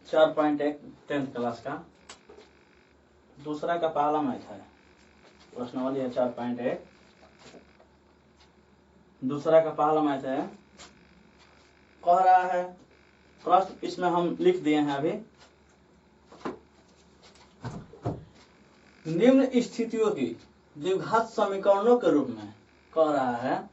4.1 10th class का दूसरा का पहला मैथ है। प्रश्नावली है 4.1, दूसरा का पहला मैथ है। कह रहा है प्रश्न इसमें हम लिख दिए हैं अभी। निम्न स्थितियों की द्विघात समीकरणों के रूप में कह रहा है,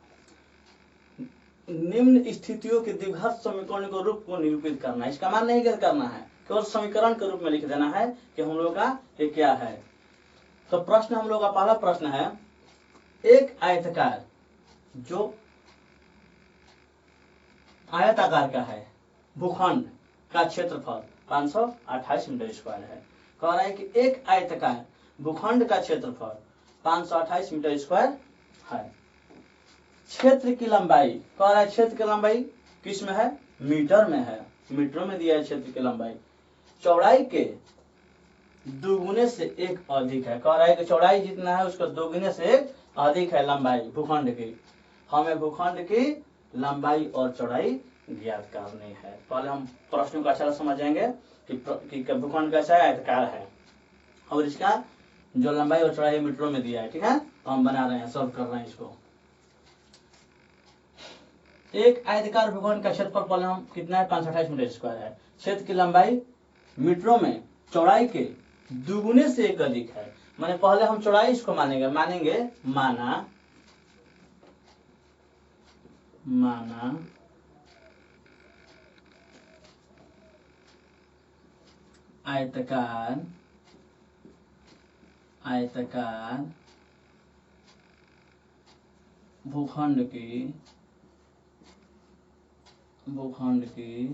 निम्न स्थितियों के द्विघात समीकरण के रूप को निरूपित करना है। इसका मान नहीं ज्ञात करना है, केवल समीकरण के रूप में लिख देना है कि हम लोग का ये क्या है। तो प्रश्न हम लोग का पहला प्रश्न है, एक आयताकार जो आयताकार का है, भूखंड का क्षेत्रफल 528 मीटर स्क्वायर है। कह रहा है कि एक आयताकार भूखंड का क्षेत्रफल 528 मीटर स्क्वायर है। क्षेत्र की लंबाई, कह रहा है क्षेत्र की लंबाई किस में है, मीटर में है, मीटरों में दिया है क्षेत्र की लंबाई। चौड़ाई के दोगुने से एक अधिक है। कह रहा है कि चौड़ाई जितना है उसका दोगुने से एक अधिक है लंबाई भूखंड की। हमें भूखंड की लंबाई और चौड़ाई ज्ञात करनी है। पहले हम प्रश्न को अच्छा समझेंगे कि भूखंड कैसा आयताकार है और इसका जो लंबाई और चौड़ाई मीटरों में दिया है। ठीक है, तो हम बना रहे हैं, सॉल्व कर रहे हैं इसको। एक आयताकार भूखंड का क्षेत्रफल पहले हम कितना है, 528 मीटर स्क्वायर है। क्षेत्र की लंबाई मीटरों में चौड़ाई के दुगुने से एक अधिक है। माने पहले हम चौड़ाई इसको मानेंगे माना आयताकार भूखंड की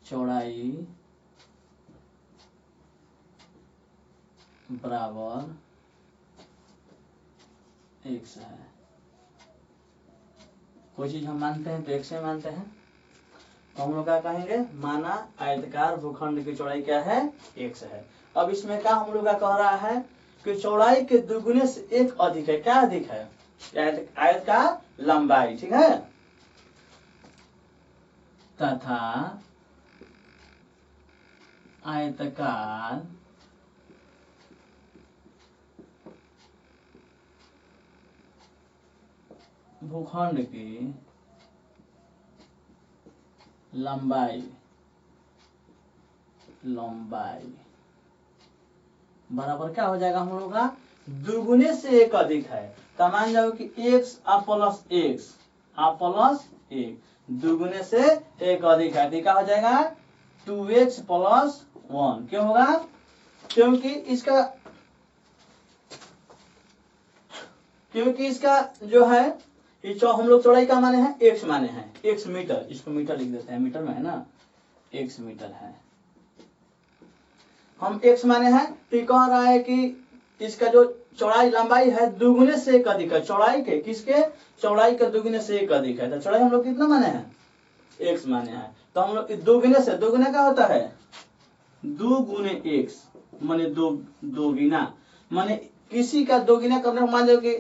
चौड़ाई बराबर x है। कोई चीज हम मानते हैं तो x से मानते हैं, तो हम लोग क्या कहेंगे, माना आयताकार भूखंड की चौड़ाई क्या है, x है। अब इसमें क्या हम लोग का कह रहा है कि चौड़ाई के दुगुने से एक अधिक है। क्या अधिक है, आयत का लंबाई। ठीक है, तथा आयताकार भूखंड की लंबाई बराबर क्या हो जाएगा हम लोग का, दुगुने से एक अधिक है। तो मान जाओ कि x प्लस एक दुगुने से एक अधिक है, तो क्या हो जाएगा 2x प्लस 1। क्यों होगा, क्योंकि इसका जो है हम लोग चौड़ाई का माने हैं x माने हैं, x मीटर, इसको मीटर लिख देते हैं, मीटर में है ना, x मीटर है, हम x माने हैं। तो कह रहा है कि इसका जो चौड़ाई लंबाई है दुगुने से एक अधिक है। चौड़ाई के किसके, चौड़ाई के दुगुने से एक अधिक है। तो चौड़ाई हम लोग कितना माने हैं, x माने हैं। तो हम लोग दुगुने से, दुगुने का होता है 2 गुने x माने दोगुना, माने किसी का दोगुना करने को मान लो कि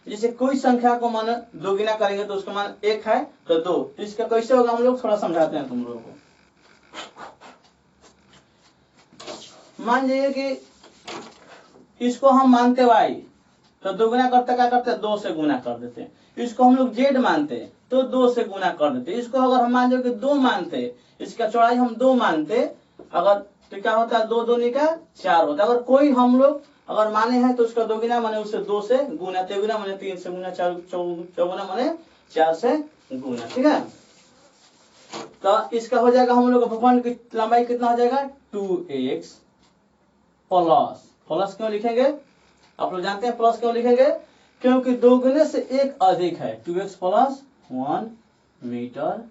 जैसे कोई संख्या को मान दोगुना करेंगे तो उसका मान 1 है तो 2, तो इसका कैसे होगा हम लोग थोड़ा समझाते हैं तुम लोगों को। मान लीजिए कि इसको हम मानते y, तो दोगुना करते क्या करते, 2 से गुना कर देते। इसको हम लोग z मानते तो 2 से गुना कर देते। इसको अगर हम मान लो कि 2 मानते, इसका चौड़ाई हम 2 मानते, अगर तो क्या होता है 2 दूनी का 4 होता है। अगर कोई हम लोग अगर माने हैं तो उसका दोगुना माने उसे 2 से गुना, तेगुना माने 3 से गुना, चौगुना माने 4 से गुना। ठीक है, तो इसका हो जाएगा हम लोग भूखंड की लंबाई कितना हो जाएगा 2x प्लस क्यों लिखेंगे, आप लोग जानते हैं प्लस क्यों लिखेंगे, क्योंकि दोगुने से एक अधिक है। 2x प्लस 1 मीटर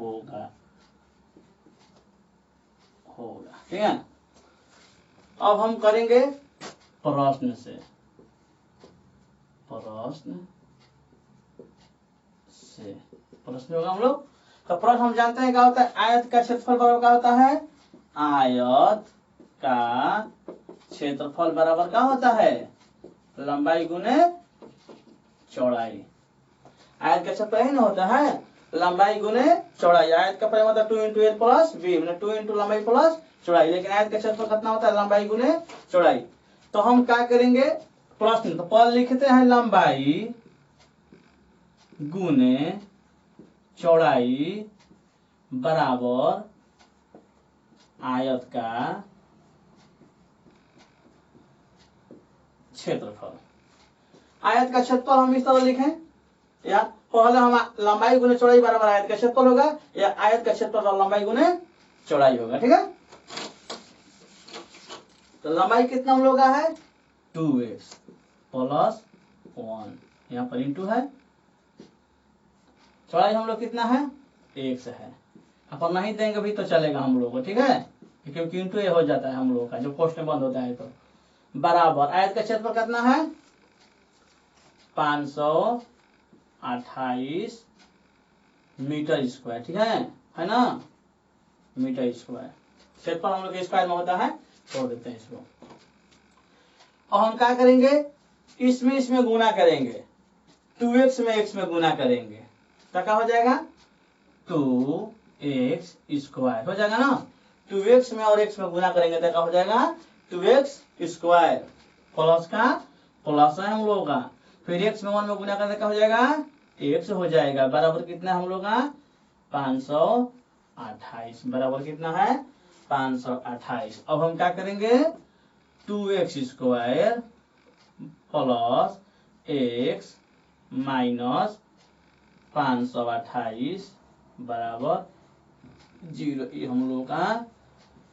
होगा। ठीक है, अब हम करेंगे प्रश्न से। प्रश्न होगा हम लोग, तो प्रश्न हम जानते हैं क्या होता है, आयत का क्षेत्रफल बराबर क्या होता है, आयत का क्षेत्रफल बराबर क्या होता है, लंबाई गुने चौड़ाई। आयत का क्षेत्रफल ही ना होता है, लंबाई गुने चौड़ाई। आयत का परिमाप होता है 2 इंटू एल प्लस बी, मैंने 2 इंटू लंबाई प्लस चौड़ाई। लेकिन आयत का क्षेत्रफल कितना होता है? लंबाई गुने चौड़ाई। तो हम क्या करेंगे? प्रश्न तो पहले लिखते हैं लंबाई गुने चौड़ाई बराबर आयत का क्षेत्रफल। आयत का क्षेत्रफल हम इस तरह लिखें, या पहले हम लंबाई गुने चौड़ाई बराबर आयत का क्षेत्रफल होगा, या आयत का क्षेत्रफल लंबाई गुने चौड़ाई होगा। ठीक है, तो लंबाई कितना हम लोग का है? 2x प्लस 1, यहाँ पर इंटू है। चौड़ाई हम लोग कितना है? x है। अपन नहीं देंगे भी तो चलेगा हम लोग को, ठीक है, क्योंकि इंटू ये हो जाता है हम लोग का जो क्वेश्चन बंद होता है। तो बराबर आयत का क्षेत्रफल कितना है? 528 मीटर स्क्वायर। ठीक है ना, मीटर स्क्वायर। क्षेत्रफल हम लोग के स्क्वायर में होता है, छोड़ देते हैं इसको। और हम क्या करेंगे? इसमें गुना करेंगे, 2x में x में गुना करेंगे तो क्या हो जाएगा? 2x स्क्वायर हो जाएगा ना। 2x में और x में गुना करेंगे तो क्या हो जाएगा? 2x स्क्वायर प्लस का प्लस है हम लोग का, फिर x में 1 में गुना करने का हो जाएगा x हो जाएगा। बराबर कितना हम लोग का? 528। बराबर कितना है? 528। अब हम क्या करेंगे? 2x square plus x minus 528 बराबर 0। ये हम लोग का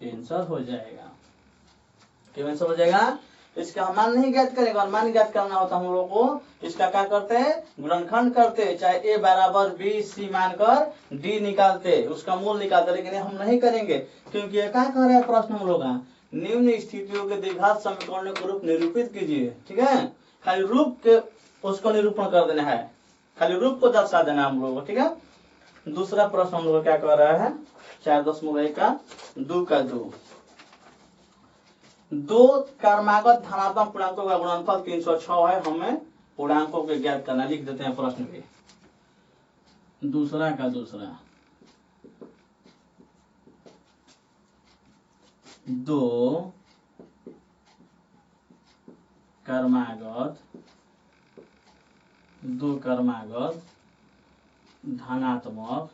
आंसर हो जाएगा। क्या आंसर हो जाएगा? इसका हम मान नहीं ज्ञात करेंगे, और मान ज्ञात करना होता हम लोग को इसका क्या करते हैं? गुणनखंड करते, चाहे a बराबर b c मानकर d निकालते, उसका मूल निकालते। लेकिन हम नहीं करेंगे, क्योंकि ये क्या कह रहा है प्रश्न हम लोग का? निम्न स्थितियों के द्विघात समीकरणों के रूप निरूपित कीजिए। ठीक है, खाली रूप के उसको निरूपण कर देना है, खाली रूप को दर्शा देना हम लोग को। ठीक है, दूसरा प्रश्न हम लोग क्या कर रहा है? 4.1 का 2 का 2 कर्मागत धनात्मक पूर्णांकों का गुणनफल 306 है। हमें पूर्णांकों को ज्ञात करना, लिख देते हैं प्रश्न में। दूसरा का 2 कर्मागत धनात्मक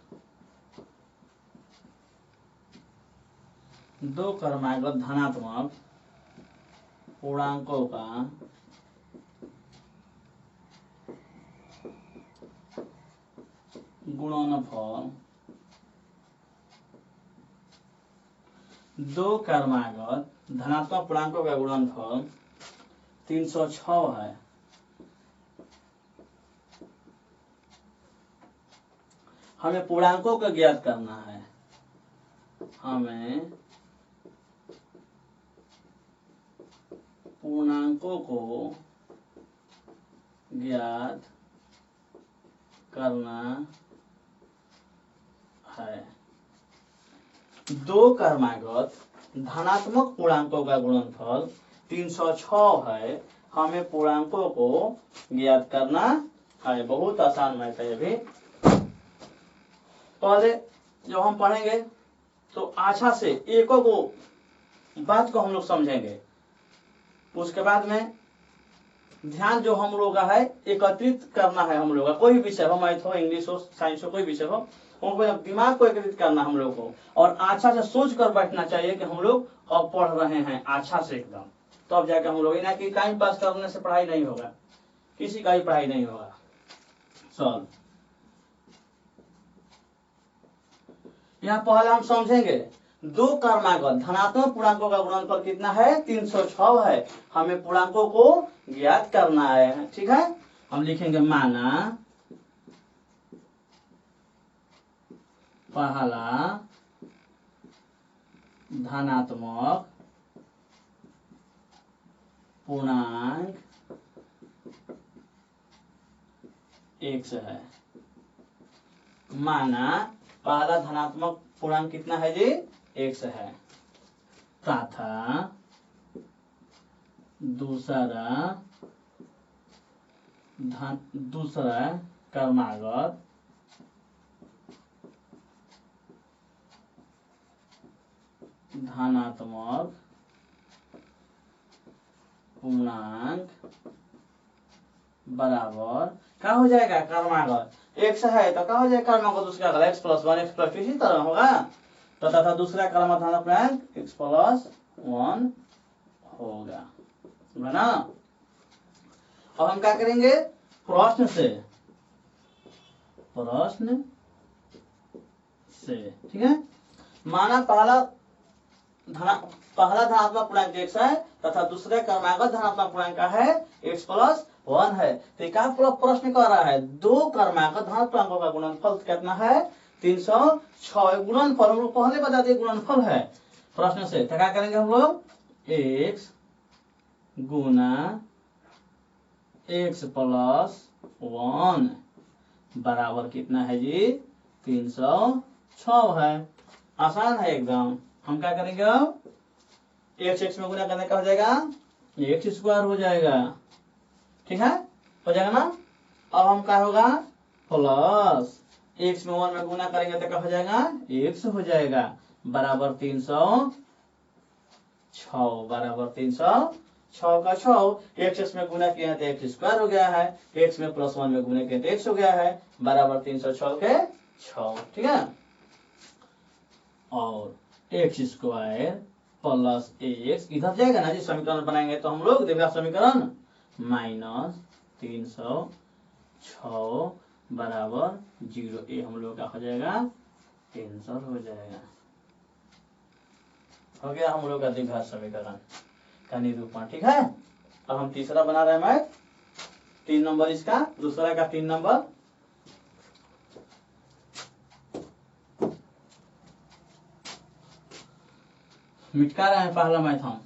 2 कर्मागत धनात्मक पूर्णांकों का गुणनफल 2 कर्मागत धनात्मक पूर्णांकों का गुणनफल 306 है। हमें पूर्णांकों को ज्ञात करना है, हमें पूर्णांकों को ज्ञात करना है। 2 कर्मागत धनात्मक पूर्णांकों का गुणनफल 306 है। हमें पूर्णांकों को ज्ञात करना है। बहुत आसान मैथ है। अभी पहले जो हम पढ़ेंगे तो अच्छा से एक बात को हम लोग समझेंगे, उसके बाद में ध्यान जो हम लोग का है एकत्रित करना है। हम लोग का कोई भी विषय हो, मैथ हो, इंग्लिश हो, साइंस हो, कोई विषय हो, उनको दिमाग को एकत्रित करना हम लोग को, और अच्छा से सोच कर बैठना चाहिए कि हम लोग अब पढ़ रहे हैं अच्छा से एकदम, तो अब जाके हम लोग ना कि टाइम पास करने से पढ़ाई नहीं होगा, किसी का भी पढ़ाई नहीं होगा। सॉल्व यहाँ पहले हम समझेंगे 2 कर्मागत धनात्मक पूर्णांकों का गुणनफल कितना है? 306 है। हमें पूर्णांकों को ज्ञात करना है। ठीक है, हम लिखेंगे माना पहला धनात्मक पूर्णांक x है। माना पहला धनात्मक पूर्णांक कितना है जी? x है, तथा दूसरा कर्मागत धनात्मक पूर्णांक बराबर क्या हो जाएगा, क्रमागत x है तो क्या हो जाएगा क्रमागत उसका अगला x plus one, x plus इसी तरह होगा तो तथा दूसरा क्रमागत धनात्मक पूर्णांक x प्लस वन होगा, समझा ना। अब हम क्या करेंगे, प्रश्न से ठीक है। माना पहला धनात्मक पूर्णांक x है तथा दूसरे क्रमागत धनात्मक पूर्णांक का है x प्लस वन है, तो क्या प्रश्न कर रहा है, दो क्रमागत धनात्मक पूर्णांकों का गुणनफल कितना है 306। गुणनफल हम लोग पहले बता दिए गुणनफल है प्रश्न से, तो क्या करेंगे हम लोग x गुना x प्लस वन बराबर कितना है जी 306 है। आसान है एकदम। हम क्या करेंगे अब x में गुना करने का हो जाएगा x स्क्वायर हो जाएगा, ठीक है, हो जाएगा ना। अब हम क्या होगा प्लस x में 1 में गुना करेंगे तो क्या हो जाएगा x हो जाएगा बराबर 306 बराबर 306 का 6 x में गुना किया तो x स्क्वायर हो गया है, x में प्लस 1 में गुना किया तो x हो गया है बराबर 306 के 6, ठीक है। और x स्क्वायर प्लस x इधर जाएगा ना जी, समीकरण बनाएंगे तो हम लोग देखा समीकरण माइनस 306 बराबर 0, ये हम लोग का हो जाएगा आंसर हो जाएगा, हो गया हम लोग का द्विघात समीकरण का निरूपण, ठीक है। अब हम तीसरा बना रहे हैं मैथ, 3 नंबर इसका, दूसरा का 3 नंबर। मिटका रहे हैं पहला मैथ हम।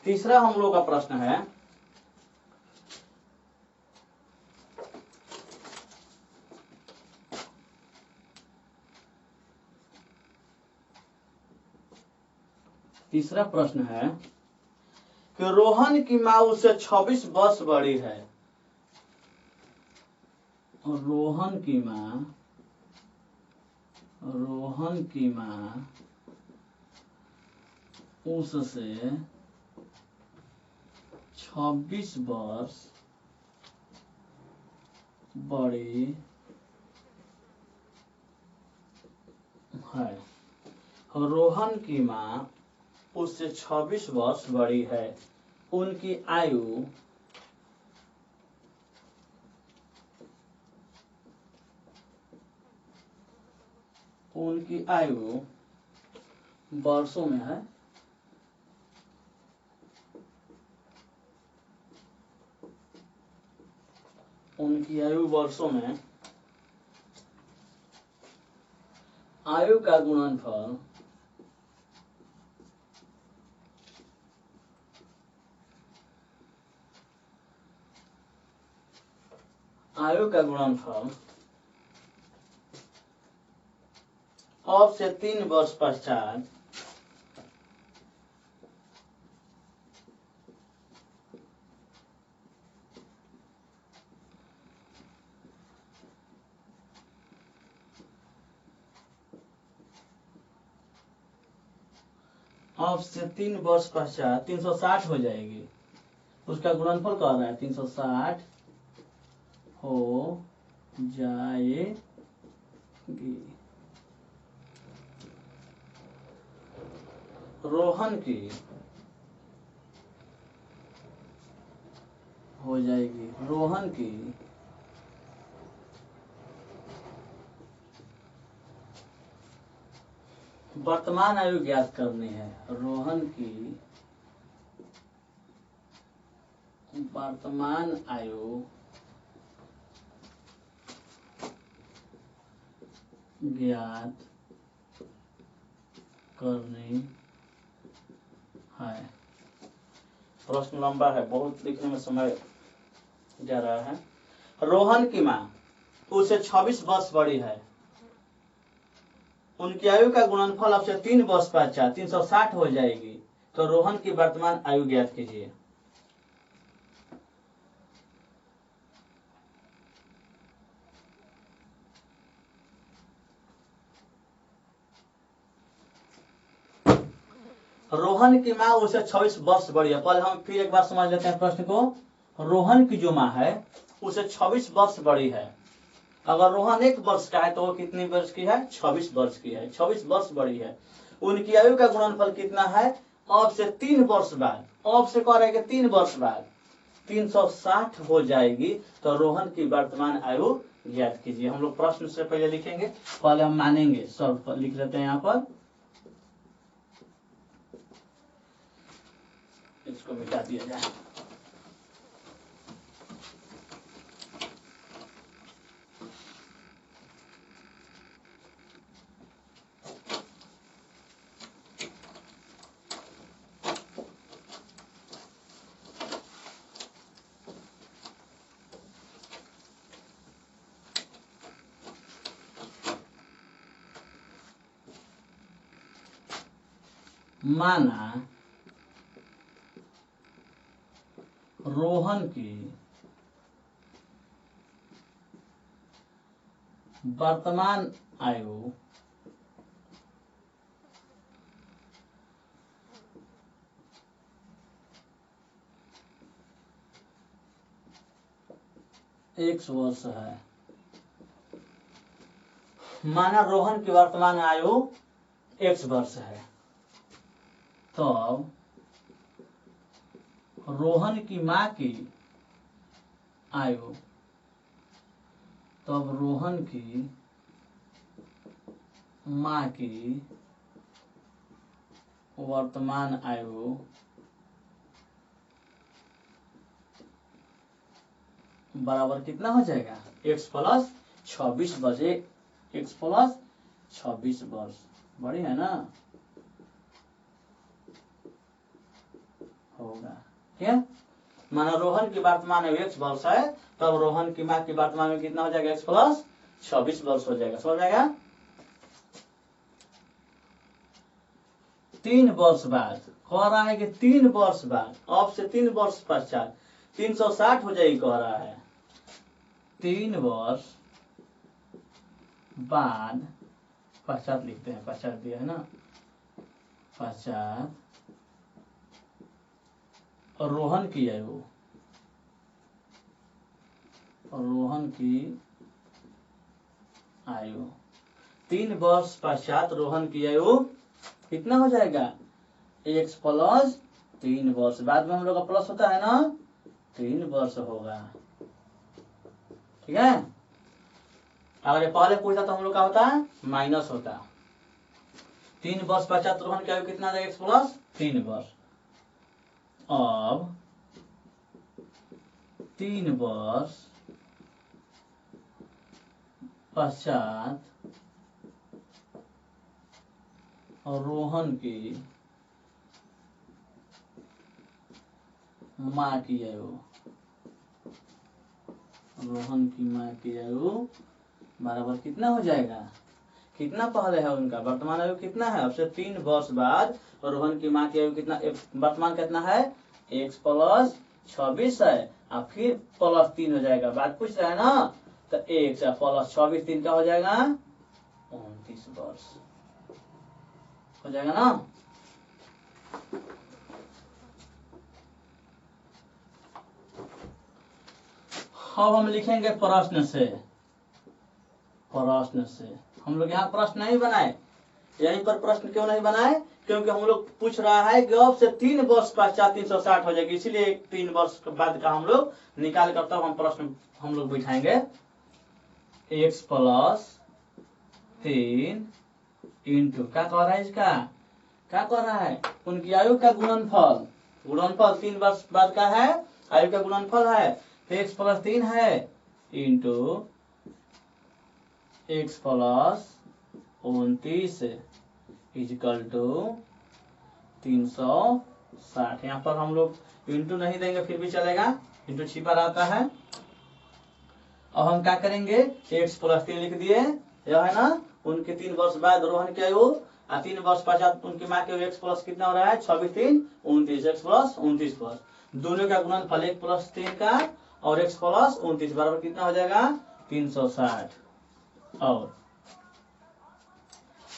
तीसरा हम लोग का प्रश्न है, तीसरा प्रश्न है कि रोहन की माँ उससे 26 वर्ष बड़ी है, और रोहन की माँ उससे 26 वर्ष बड़ी है, और रोहन की माँ उससे 26 वर्ष बड़ी है, उनकी आयु वर्षों में है, उनकी आयु वर्षों में, आयु का गुणनफल अब से 3 वर्ष पश्चात अब से 3 वर्ष पश्चात 360 हो जाएगी, उसका गुणनफल कह रहा है 360 हो जाएगी। रोहन की हो जाएगी, रोहन की वर्तमान आयु ज्ञात करनी है। रोहन की वर्तमान आयु ज्ञात करनी है। प्रश्न लंबा है, बहुत लिखने में समय जा रहा है। रोहन की माँ उसे 26 वर्ष बड़ी है। उनकी आयु का गुणनफल अब से 3 वर्ष पश्चात 360 हो जाएगी। तो रोहन की वर्तमान आयु ज्ञात कीजिए। रोहन की माँ उसे 26 वर्ष बड़ी है। पहले हम फिर एक बार समझ लेते हैं प्रश्न को। रोहन की जो माँ है उसे 26 वर्ष बड़ी है। अगर रोहन 1 वर्ष का है तो वो कितनी वर्ष की है? 26 वर्ष की है। 26 वर्ष बड़ी है। उनकी आयु का गुणनफल कितना है? अब से 3 वर्ष बाद, अब से कह रहे हैं कि 3 वर्ष बाद 360 हो जाएगी। तो रोहन की वर्तमान आयु ज्ञात कीजिए। हम लोग प्रश्न से पहले लिखेंगे, पहले हम मानेंगे। सब लिख लेते हैं यहाँ पर, इसको मिटा दिया जाए। माना रोहन की वर्तमान आयु 1 वर्ष है। माना रोहन की वर्तमान आयु 1 वर्ष है। तो रोहन की माँ की आयु, तब रोहन की माँ की वर्तमान आयु बराबर कितना हो जाएगा? x प्लस 26 बजे x प्लस 26 वर्ष बड़ी है ना, होगा क्या? माना रोहन की वर्तमान आयु 1 वर्ष है, तब रोहन की माँ की वर्तमान में कितना हो जाएगा? x प्लस 26 वर्ष हो जाएगा। समझ जाएगा? 3 वर्ष बाद कह रहा है कि 3 वर्ष बाद, अब से 3 वर्ष पश्चात 360 हो जाएगी कह रहा है। 3 वर्ष बाद, पश्चात लिखते हैं, पश्चात दिया है ना, पश्चात रोहन की आयु, रोहन की आयु 3 वर्ष पश्चात रोहन की आयु कितना हो जाएगा? x प्लस 3 वर्ष। बाद में हम लोग का प्लस होता है ना, 3 वर्ष होगा। ठीक है? अगर ये पहले पूछता तो हम लोग का होता है माइनस होता। 3 वर्ष पश्चात रोहन की आयु कितना था? x प्लस 3 वर्ष। अब 3 वर्ष पश्चात रोहन की माँ की आयु, रोहन की माँ की आयु बराबर कितना हो जाएगा? कितना पहले है उनका वर्तमान आयु कितना है? अब से 3 वर्ष बाद रोहन की माँ की आयु कितना, वर्तमान कितना है? x प्लस 26 है, और फिर प्लस 3 हो जाएगा। बात पूछ रहा है ना, तो x प्लस 26 3 का हो जाएगा 29 वर्ष हो जाएगा ना। अब हम लिखेंगे प्रश्न से। प्रश्न से हम लोग यहाँ प्रश्न नहीं बनाए। यहीं पर प्रश्न क्यों नहीं बनाए? क्योंकि हम लोग पूछ रहा है कि अब से 3 वर्ष पश्चात 360 हो जाएगी, इसीलिए 3 वर्ष के बाद का हम लोग निकाल कर तब हम प्रश्न हम लोग बिठाएंगे। x प्लस 3 इंटू क्या कह रहा है इसका, क्या कह रहा है, उनकी आयु का गुणनफल, गुणनफल 3 वर्ष बाद का है, आयु का गुणनफल है, x प्लस 3 है into x plus 29 equal to 360। यहाँ पर हम लोग इंटू नहीं देंगे फिर भी चलेगा, इंटू छिपा रहता है। अब हम क्या करेंगे, x प्लस 3 लिख दिए, यह है ना उनके 3 वर्ष बाद रोहन की आयु, 3 वर्ष पश्चात उनकी माँ की आयु, x प्लस कितना हो रहा है 26 3 29, x प्लस 29 प्लस दोनों का गुणनफल 1 प्लस 3 का और x प्लस 29 बराबर कितना हो जाएगा 360। और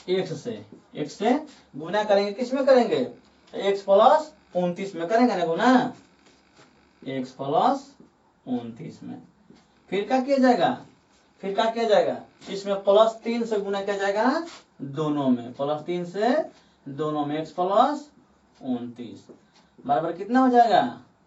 x से गुना करेंगे, किस में करेंगे, x प्लस 29 में करेंगे ना गुना, x प्लस 29 में। फिर क्या किया जाएगा, फिर क्या किया जाएगा, इसमें प्लस 3 से गुना किया जाएगा दोनों में, प्लस 3 से दोनों में, x प्लस 29 बराबर कितना हो जाएगा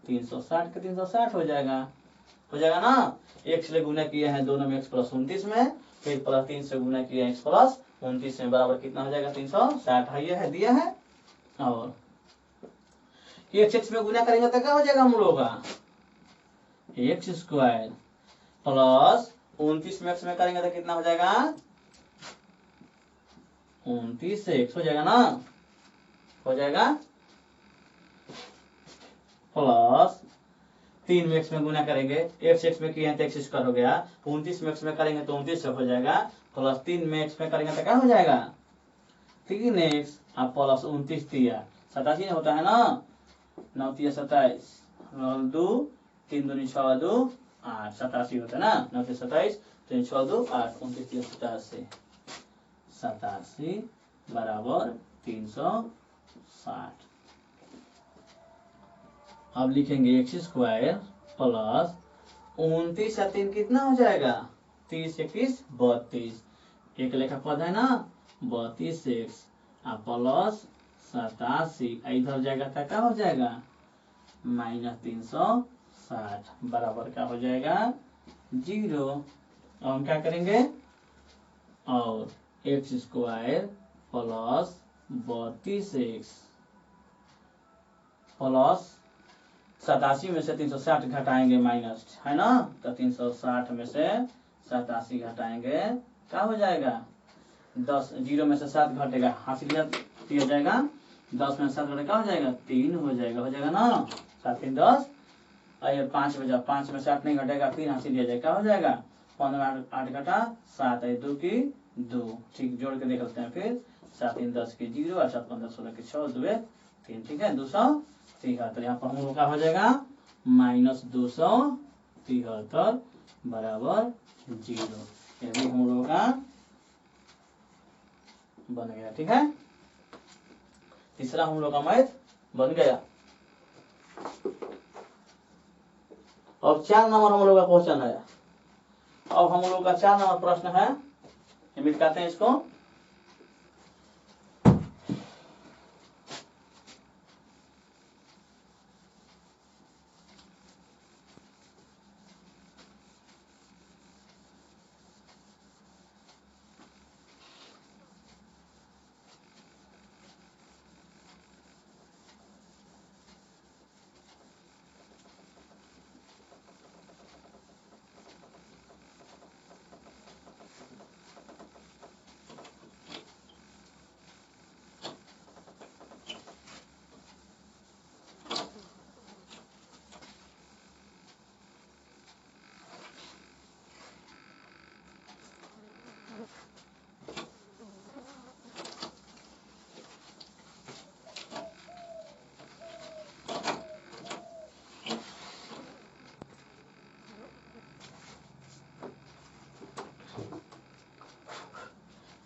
360 का 360 हो जाएगा ना। x से गुना किए हैं दोनों में x प्लस 29 में, फिर प्लस 3 से गुना किया x प्लस 29 में, बराबर कितना हो जाएगा 360 है, ये है दिया है। और x में गुना करेंगे तो क्या हो जाएगा हम लोग का x स्क्वायर प्लस 29 में x में करेंगे तो कितना हो जाएगा 29 से x हो जाएगा ना, हो जाएगा प्लस 3 में x में गुना करेंगे, x में किए हैं तो x स्क्वायर हो गया, 29 में x में करेंगे तो 29 से हो जाएगा, प्लस 3 में x में करेंगे तो क्या हो जाएगा 3x आप प्लस 29 दिया 87 होता है ना, 9 तिया 27 2 3 दूनी 6 2 8 87 होता है ना, 9 तिया 27 3 6 2 8 29 तिया 87 बराबर 360। अब लिखेंगे x स्क्वायर प्लस 29 या 3 कितना हो जाएगा 30 21 32, एक लेखा पद है ना 32x प्लस 87 इधर जाएगा तो क्या हो जाएगा माइनस 360 बराबर क्या हो जाएगा 0। अब हम क्या करेंगे, और x square plus 32x plus 87 में से 360 घटाएंगे माइनस है ना, तो 360 में से 87 घटाएंगे क्या हो जाएगा 10, 0 में से 7 घटेगा हासिल दिया जाएगा, 10 में से 7 घटेगा क्या हो जाएगा 3 हो जाएगा ना, 7 3 10, आइए 5 में जाओ, 5 में से 8 नहीं घटेगा 3 हासिल दिया जाएगा, क्या हो जाएगा 15 में 8 घटा 7 है 2 की 2, ठीक जोड़ के देख लेते हैं फिर 7 3 10 की 0 और 7 15 16 की 6 2 3, ठीक है 273, यहाँ पर हम लोग का हो जाएगा माइनस 273 बराबर 0, ये भी हम लोगों का बन गया, ठीक है। तीसरा हम लोग का मैथ बन गया। अब 4 नंबर हम लोग का क्वेश्चन है, अब हम लोग का 4 नंबर प्रश्न है, मिटाते हैं इसको।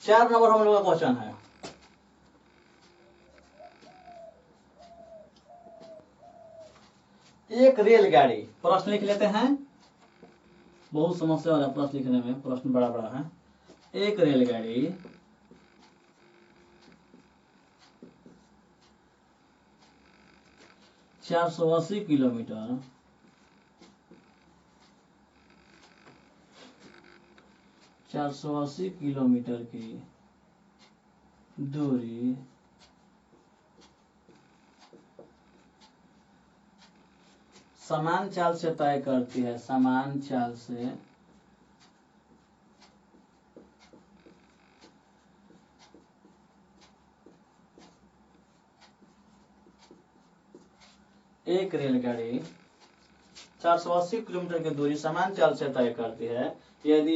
चार नंबर हम लोग का क्वेश्चन है, एक रेलगाड़ी, प्रश्न लिख लेते हैं, बहुत समस्या हो रहा है प्रश्न लिखने में, प्रश्न बड़ा बड़ा है। एक रेलगाड़ी 480 किलोमीटर 480 किलोमीटर की दूरी समान चाल से तय करती है, समान चाल से एक रेलगाड़ी 480 किलोमीटर की दूरी समान चाल से तय करती है यदि